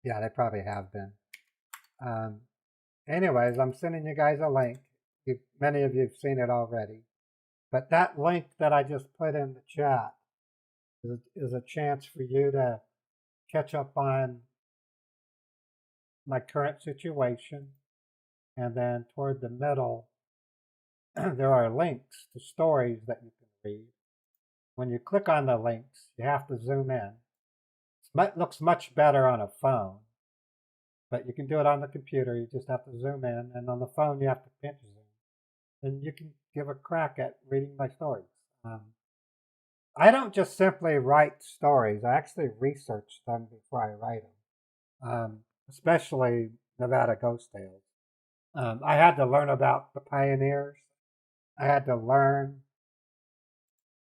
Speaker 1: Yeah, they probably have been. Anyways, I'm sending you guys a link. Many of you have seen it already. But that link that I just put in the chat is a chance for you to catch up on my current situation. And then toward the middle, there are links to stories that you can read. When you click on the links, you have to zoom in. It looks much better on a phone, but you can do it on the computer. You just have to zoom in, and on the phone, you have to pinch zoom. And you can give a crack at reading my stories. I don't just simply write stories. I actually research them before I write them, especially Nevada Ghost Tales. I had to learn about the pioneers. I had to learn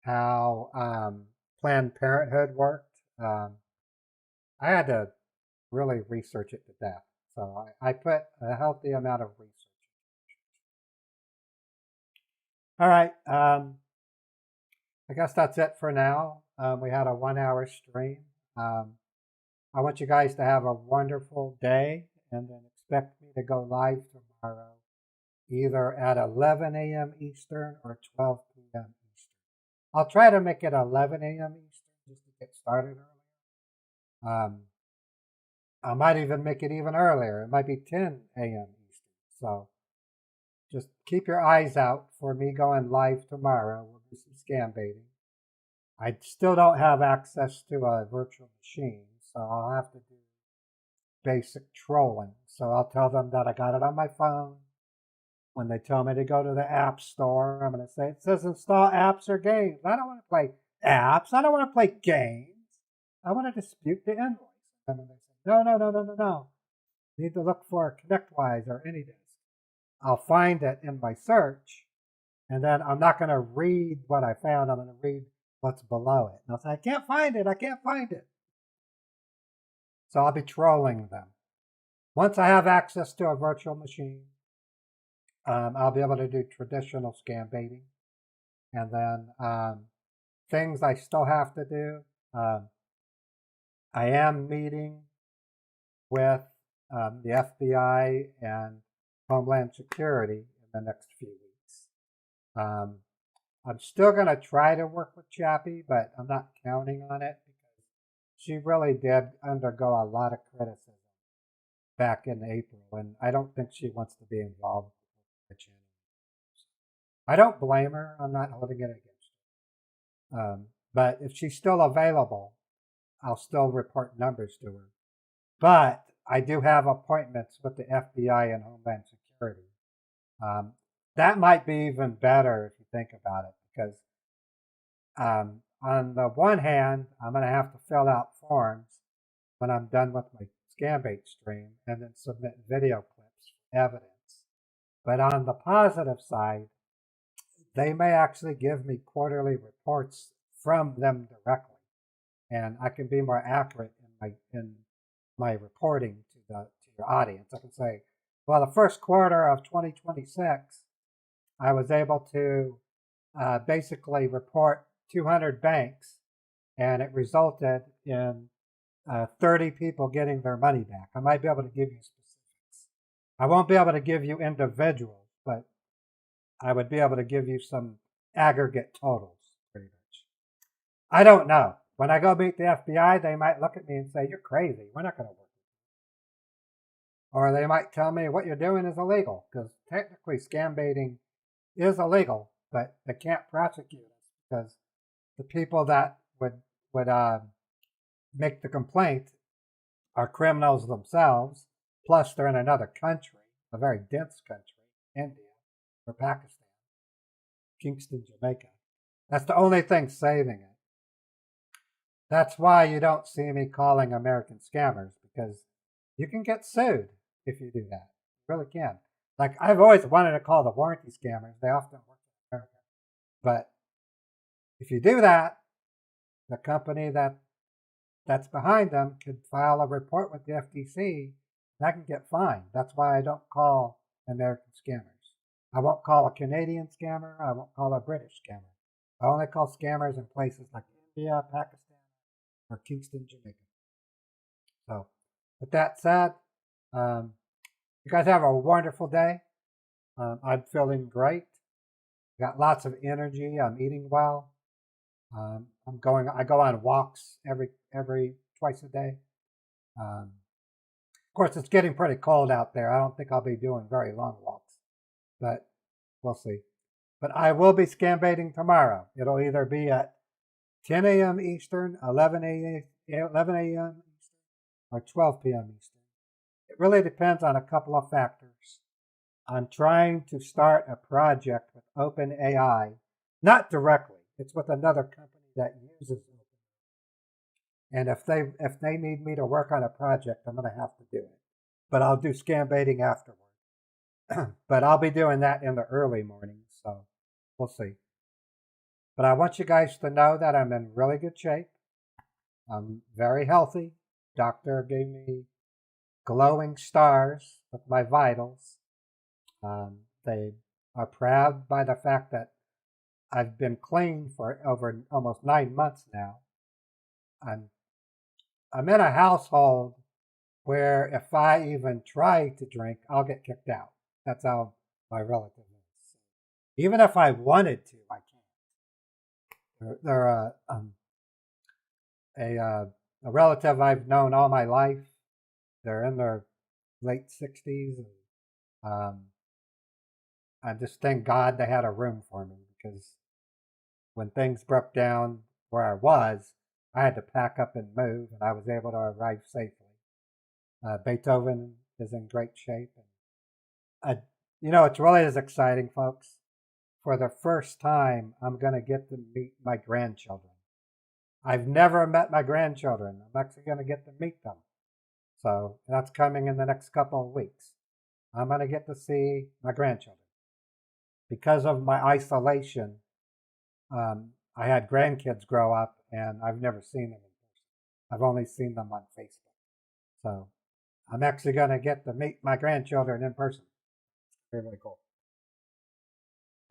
Speaker 1: how Planned Parenthood worked. I had to really research it to death. So I put a healthy amount of research. All right. I guess that's it for now. We had a 1 hour stream. I want you guys to have a wonderful day and then expect me to go live tomorrow, either at 11 a.m. Eastern or 12 p.m. Eastern. I'll try to make it 11 a.m. Eastern just to get started early. I might even make it even earlier. It might be 10 a.m. Eastern. So just keep your eyes out for me going live tomorrow. We'll do some scam baiting. I still don't have access to a virtual machine, so I'll have to do basic trolling. So I'll tell them that I got it on my phone. When they tell me to go to the App Store, I'm going to say, it says install apps or games. I don't want to play apps. I don't want to play games. I want to dispute the invoice. And then they say, no. You need to look for ConnectWise or AnyDesk. I'll find it in my search, and then I'm not going to read what I found. I'm going to read what's below it. And I'll say, I can't find it. So I'll be trolling them. Once I have access to a virtual machine, I'll be able to do traditional scam baiting. And then things I still have to do, I am meeting with the FBI and Homeland Security in the next few weeks. I'm still going to try to work with Chappie, but I'm not counting on it because she really did undergo a lot of criticism back in April, and I don't think she wants to be involved with the channel. I don't blame her. I'm not holding it against her. But if she's still available, I'll still report numbers to her. But I do have appointments with the FBI and Homeland Security. That might be even better if you think about it, because on the one hand, I'm going to have to fill out forms when I'm done with my Scambait stream and then submit video clips for evidence. But on the positive side, they may actually give me quarterly reports from them directly, and I can be more accurate in my reporting to your audience. I can say, well, the first quarter of 2026, I was able to basically report 200 banks, and it resulted in 30 people getting their money back. I might be able to give you specifics. I won't be able to give you individuals, but I would be able to give you some aggregate totals, pretty much. I don't know. When I go meet the FBI, they might look at me and say, you're crazy. We're not going to work with you. Or they might tell me what you're doing is illegal, because technically scam baiting is illegal, but they can't prosecute us because the people that would make the complaint are criminals themselves, plus they're in another country, a very dense country, India or Pakistan, Kingston, Jamaica. That's the only thing saving it. That's why you don't see me calling American scammers, because you can get sued if you do that. You really can. Like, I've always wanted to call the warranty scammers. They often work in America. But if you do that, the company that's behind them could file a report with the FTC, and I can get fined. That's why I don't call American scammers. I won't call a Canadian scammer. I won't call a British scammer. I only call scammers in places like India, Pakistan, or Kingston, Jamaica. So, with that said, you guys have a wonderful day. I'm feeling great. Got lots of energy. I'm eating well. I go on walks every twice a day. Of course, it's getting pretty cold out there. I don't think I'll be doing very long walks, but we'll see. But I will be scam baiting tomorrow. It'll either be at 10 a.m. Eastern, 11 a.m. Eastern, or 12 p.m. Eastern. It really depends on a couple of factors. I'm trying to start a project with OpenAI, not directly. It's with another company that uses OpenAI. And if they need me to work on a project, I'm going to have to do it. But I'll do scam baiting afterward. But I'll be doing that in the early mornings, so we'll see. But I want you guys to know that I'm in really good shape. I'm very healthy. Doctor gave me glowing stars with my vitals. They are proud by the fact that I've been clean for over almost 9 months now. I'm in a household where if I even try to drink, I'll get kicked out. That's how my relative is. Even if I wanted to, I can't. They're a relative I've known all my life. They're in their late 60s. And, I just thank God they had a room for me, because when things broke down where I was, I had to pack up and move, and I was able to arrive safely. Beethoven is in great shape. And it's really is exciting, folks. For the first time, I'm going to get to meet my grandchildren. I've never met my grandchildren. I'm actually going to get to meet them. So that's coming in the next couple of weeks. I'm going to get to see my grandchildren. Because of my isolation, I had grandkids grow up, and I've never seen them in person. I've only seen them on Facebook. So I'm actually going to get to meet my grandchildren in person. It's really cool.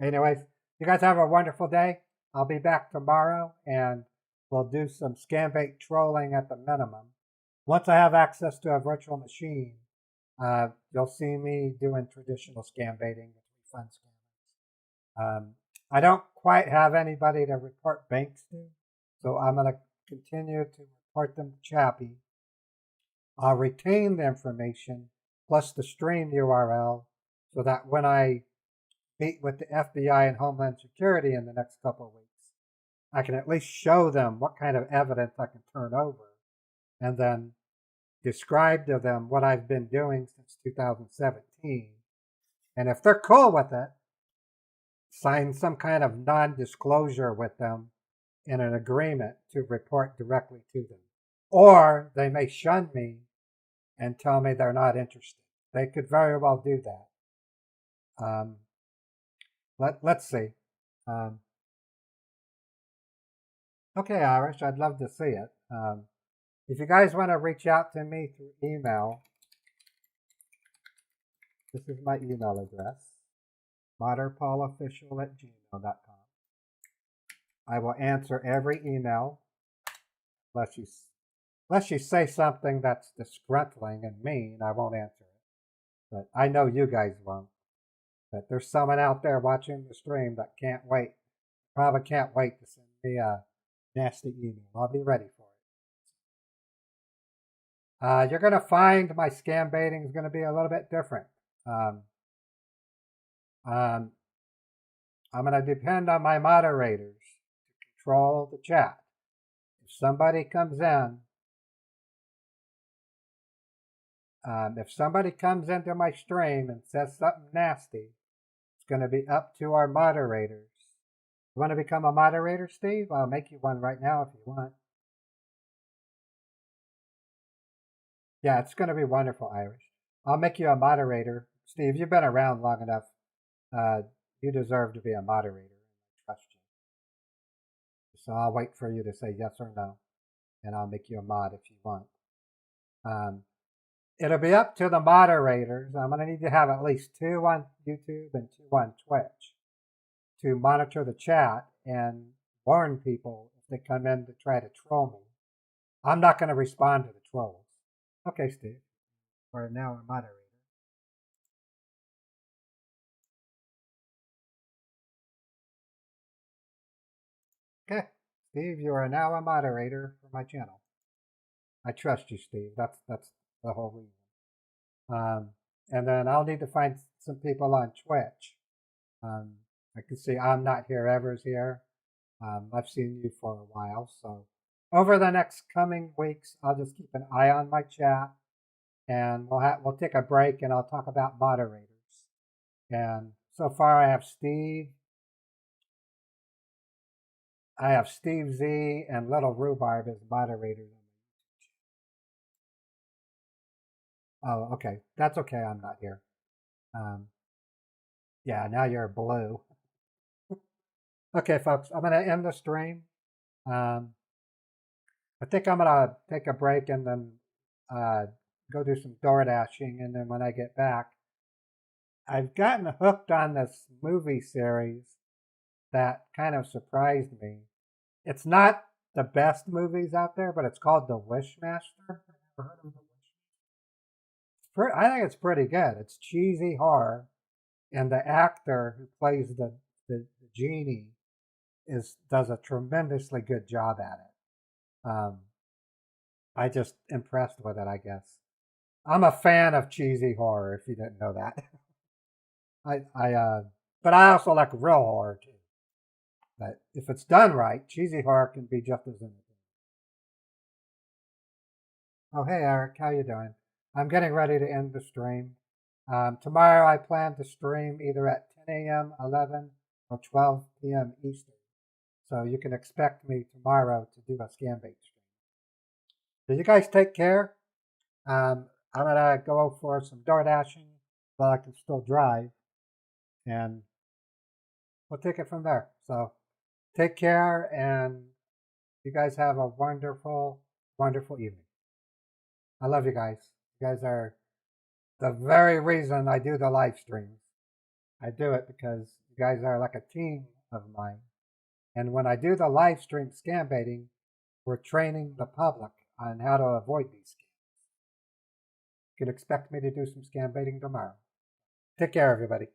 Speaker 1: Anyways, you guys have a wonderful day. I'll be back tomorrow, and will do some scam bait trolling at the minimum. Once I have access to a virtual machine, you'll see me doing traditional scam baiting with refund scammers. I don't quite have anybody to report banks to, so I'm going to continue to report them to Chappie. I'll retain the information plus the stream URL so that when I meet with the FBI and Homeland Security in the next couple of weeks, I can at least show them what kind of evidence I can turn over and then describe to them what I've been doing since 2017. And if they're cool with it, sign some kind of non-disclosure with them in an agreement to report directly to them. Or they may shun me and tell me they're not interested. They could very well do that. Let's see. Okay, Irish, I'd love to see it. If you guys want to reach out to me through email, this is my email address, modderpaulofficial@gmail.com. I will answer every email unless you say something that's disgruntling and mean. I won't answer it. But I know you guys won't. But there's someone out there watching the stream that can't wait. Probably can't wait to send me a nasty email. I'll be ready for it. You're going to find my scam baiting is going to be a little bit different. I'm going to depend on my moderators to control the chat. If somebody comes into my stream and says something nasty, it's going to be up to our moderators. You want to become a moderator, Steve? I'll make you one right now if you want. Yeah, it's going to be wonderful, Irish. I'll make you a moderator. Steve, you've been around long enough. You deserve to be a moderator. I trust you. So I'll wait for you to say yes or no, and I'll make you a mod if you want. It'll be up to the moderators. I'm going to need to have at least 2 on YouTube and 2 on Twitch to monitor the chat and warn people if they come in to try to troll me. I'm not going to respond to the trolls. Okay, Steve. We're now a moderator. Okay, Steve, you are now a moderator for my channel. I trust you, Steve. That's the whole reason. And then I'll need to find some people on Twitch. I can see I'm Not Here Ever's here. I've seen you for a while, so over the next coming weeks, I'll just keep an eye on my chat, and we'll take a break, and I'll talk about moderators. And so far, I have Steve Z and Little Rhubarb as moderators. Oh, okay. That's okay. I'm not here. Yeah, now you're blue. Okay, folks, I'm going to end the stream. I think I'm going to take a break and then go do some door dashing. And then when I get back, I've gotten hooked on this movie series that kind of surprised me. It's not the best movies out there, but it's called The Wishmaster. Have you ever heard of The Wishmaster? I think it's pretty good. It's cheesy horror, and the actor who plays the genie does a tremendously good job at it. I just impressed with it, I guess. I'm a fan of cheesy horror, if you didn't know that. But I also like real horror too. But if it's done right, cheesy horror can be just as entertaining. Oh, hey Eric, how you doing? I'm getting ready to end the stream. Tomorrow I plan to stream either at 10 a.m., 11, or 12 p.m. Eastern. So you can expect me tomorrow to do a scam bait stream. So you guys take care. I'm going to go for some door dashing while I can still drive. And we'll take it from there. So take care, and you guys have a wonderful, wonderful evening. I love you guys. You guys are the very reason I do the live streams. I do it because you guys are like a team of mine. And when I do the live stream scam baiting, We're training the public on how to avoid these scams. You can expect me to do some scam baiting tomorrow. Take care, everybody.